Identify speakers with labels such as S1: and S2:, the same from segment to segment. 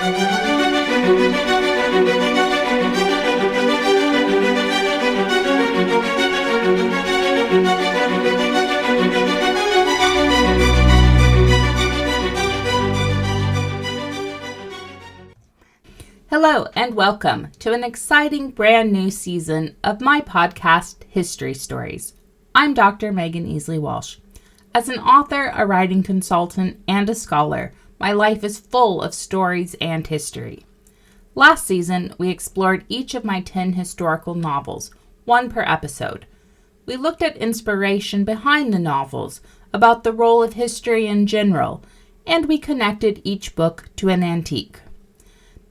S1: Hello and welcome to an exciting brand new season of my podcast, History Stories. I'm Dr. Megan Easley-Walsh. As an author, a writing consultant, and a scholar, my life is full of stories and history. Last season, we explored each of my 10 historical novels, one per episode. We looked at inspiration behind the novels, about the role of history in general, and we connected each book to an antique.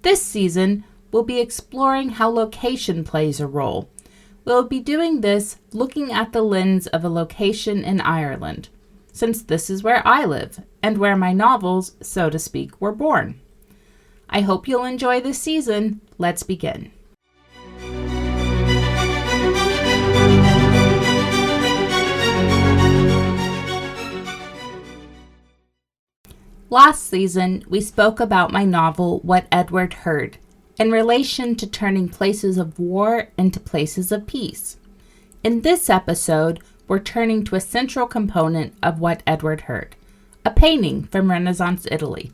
S1: This season, we'll be exploring how location plays a role. We'll be doing this looking at the lens of a location in Ireland, since this is where I live and where my novels, so to speak, were born. I hope you'll enjoy this season. Let's begin. Last season, we spoke about my novel, What Edward Heard, in relation to turning places of war into places of peace. In this episode, we're turning to a central component of What Edward Heard, a painting from Renaissance Italy.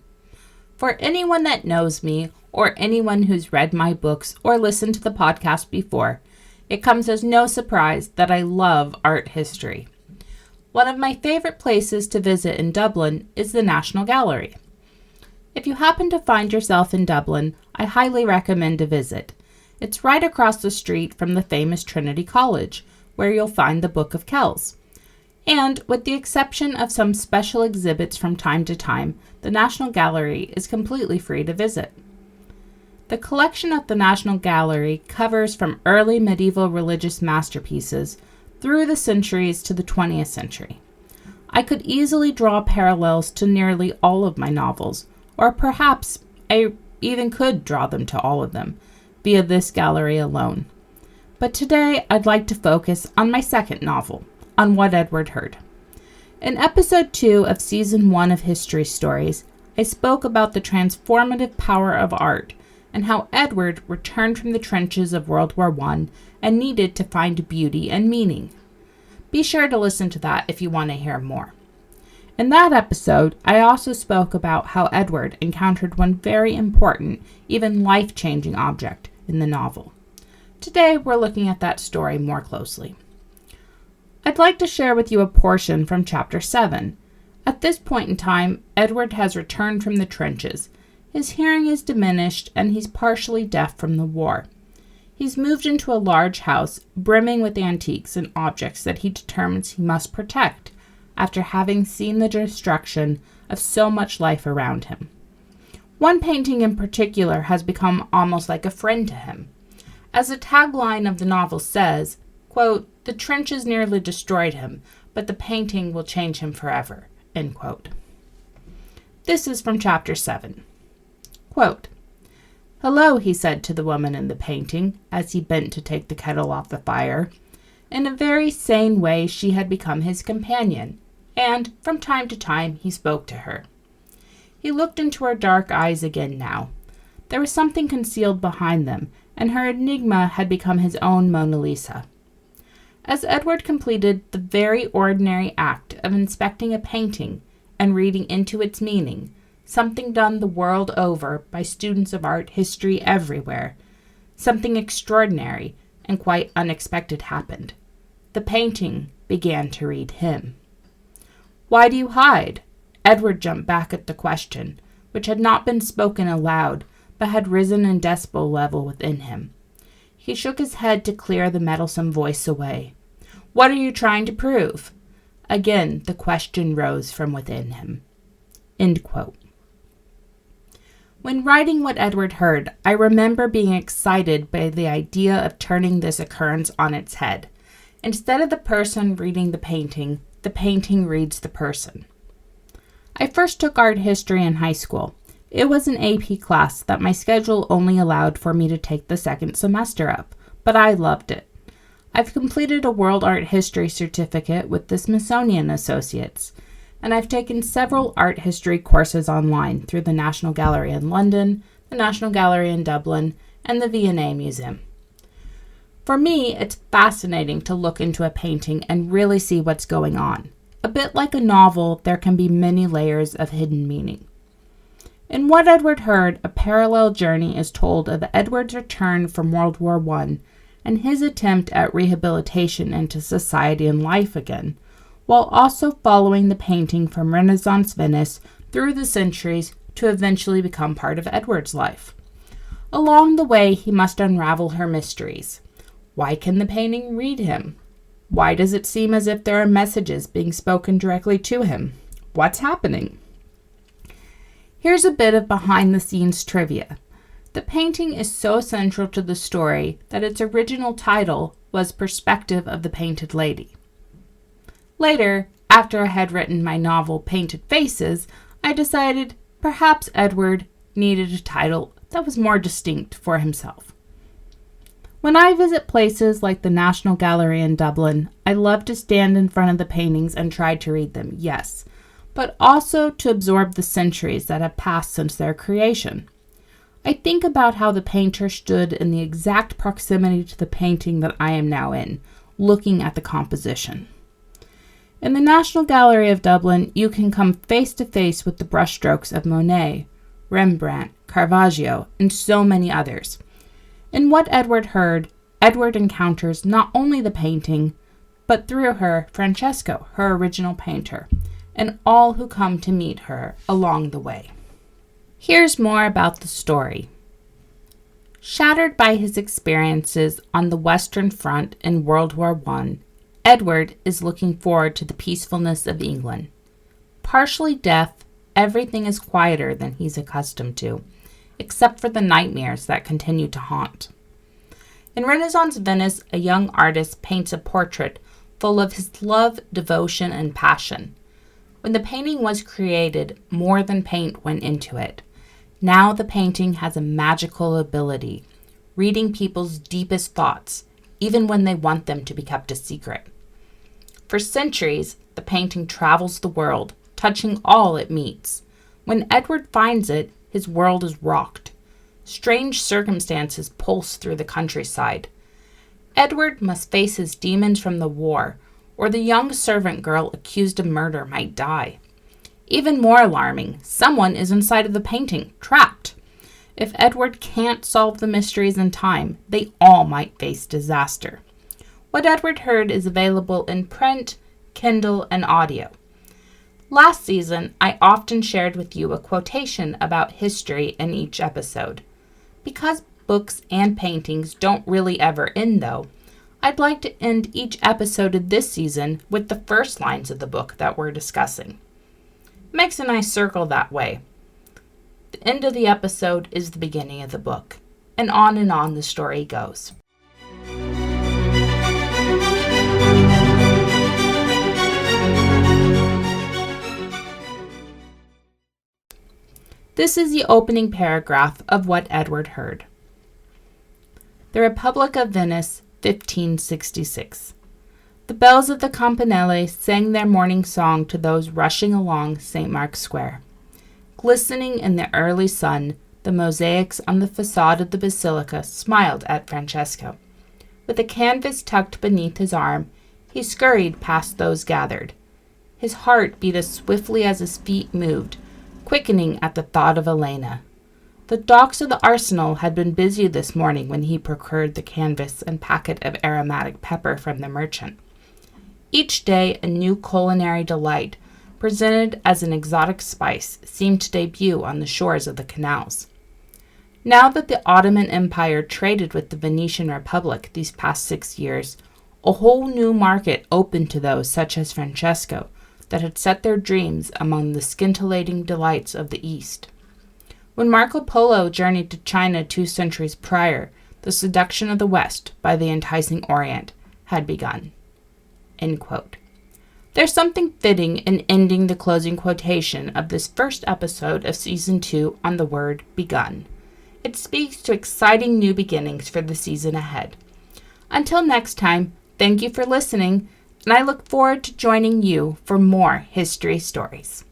S1: For anyone that knows me, or anyone who's read my books or listened to the podcast before, it comes as no surprise that I love art history. One of my favorite places to visit in Dublin is the National Gallery. If you happen to find yourself in Dublin, I highly recommend a visit. It's right across the street from the famous Trinity College, where you'll find the Book of Kells. And with the exception of some special exhibits from time to time, the National Gallery is completely free to visit. The collection at the National Gallery covers from early medieval religious masterpieces through the centuries to the 20th century. I could easily draw parallels to nearly all of my novels, or perhaps I even could draw them to all of them, via this gallery alone. But today I'd like to focus on my second novel, on What Edward Heard. In episode 2 of season 1 of History Stories, I spoke about the transformative power of art and how Edward returned from the trenches of World War I and needed to find beauty and meaning. Be sure to listen to that if you want to hear more. In that episode, I also spoke about how Edward encountered one very important, even life-changing object in the novel. Today, we're looking at that story more closely. I'd like to share with you a portion from Chapter 7. At this point in time, Edward has returned from the trenches. His hearing is diminished, and he's partially deaf from the war. He's moved into a large house, brimming with antiques and objects that he determines he must protect, after having seen the destruction of so much life around him. One painting in particular has become almost like a friend to him. As the tagline of the novel says, quote, "The trenches nearly destroyed him, but the painting will change him forever," end quote. This is from Chapter 7. Quote, "Hello," he said to the woman in the painting, as he bent to take the kettle off the fire. In a very sane way, she had become his companion, and from time to time he spoke to her. He looked into her dark eyes again now. There was something concealed behind them, and her enigma had become his own Mona Lisa. As Edward completed the very ordinary act of inspecting a painting and reading into its meaning, something done the world over by students of art history everywhere, something extraordinary and quite unexpected happened. The painting began to read him. "Why do you hide?" Edward jumped back at the question, which had not been spoken aloud, but had risen in decibel level within him. He shook his head to clear the meddlesome voice away. "What are you trying to prove?" Again, the question rose from within him. End quote. When writing What Edward Heard, I remember being excited by the idea of turning this occurrence on its head. Instead of the person reading the painting reads the person. I first took art history in high school. It was an AP class that my schedule only allowed for me to take the second semester of, but I loved it. I've completed a World Art History certificate with the Smithsonian Associates, and I've taken several art history courses online through the National Gallery in London, the National Gallery in Dublin, and the V&A Museum. For me, it's fascinating to look into a painting and really see what's going on. A bit like a novel, there can be many layers of hidden meaning. In What Edward Heard, a parallel journey is told of Edward's return from World War I and his attempt at rehabilitation into society and life again, while also following the painting from Renaissance Venice through the centuries to eventually become part of Edward's life. Along the way, he must unravel her mysteries. Why can the painting read him? Why does it seem as if there are messages being spoken directly to him? What's happening? Here's a bit of behind-the-scenes trivia. The painting is so central to the story that its original title was Perspective of the Painted Lady. Later, after I had written my novel Painted Faces, I decided perhaps Edward needed a title that was more distinct for himself. When I visit places like the National Gallery in Dublin, I love to stand in front of the paintings and try to read them, yes, but also to absorb the centuries that have passed since their creation. I think about how the painter stood in the exact proximity to the painting that I am now in, looking at the composition. In the National Gallery of Dublin, you can come face to face with the brushstrokes of Monet, Rembrandt, Caravaggio, and so many others. In What Edward Heard, Edward encounters not only the painting, but through her, Francesco, her original painter, and all who come to meet her along the way. Here's more about the story. Shattered by his experiences on the Western Front in World War I, Edward is looking forward to the peacefulness of England. Partially deaf, everything is quieter than he's accustomed to, except for the nightmares that continue to haunt. In Renaissance Venice, a young artist paints a portrait full of his love, devotion, and passion. When the painting was created, more than paint went into it. Now the painting has a magical ability, reading people's deepest thoughts, even when they want them to be kept a secret. For centuries, the painting travels the world, touching all it meets. When Edward finds it, his world is rocked. Strange circumstances pulse through the countryside. Edward must face his demons from the war, or the young servant girl accused of murder might die. Even more alarming, someone is inside of the painting, trapped. If Edward can't solve the mysteries in time, they all might face disaster. What Edward Heard is available in print, Kindle, and audio. Last season, I often shared with you a quotation about history in each episode. Because books and paintings don't really ever end, though, I'd like to end each episode of this season with the first lines of the book that we're discussing. It makes a nice circle that way. The end of the episode is the beginning of the book, and on the story goes. This is the opening paragraph of What Edward Heard. The Republic of Venice, 1566. The bells of the campanile sang their morning song to those rushing along St. Mark's Square. Glistening in the early sun, the mosaics on the facade of the basilica smiled at Francesco. With a canvas tucked beneath his arm, he scurried past those gathered. His heart beat as swiftly as his feet moved, quickening at the thought of Elena. The docks of the arsenal had been busy this morning when he procured the canvas and packet of aromatic pepper from the merchant. Each day a new culinary delight, presented as an exotic spice, seemed to debut on the shores of the canals. Now that the Ottoman Empire traded with the Venetian Republic these past 6 years, a whole new market opened to those such as Francesco that had set their dreams among the scintillating delights of the East. When Marco Polo journeyed to China 2 centuries prior, the seduction of the West by the enticing Orient had begun. End quote. There's something fitting in ending the closing quotation of this first episode of Season 2 on the word begun. It speaks to exciting new beginnings for the season ahead. Until next time, thank you for listening, and I look forward to joining you for more history stories.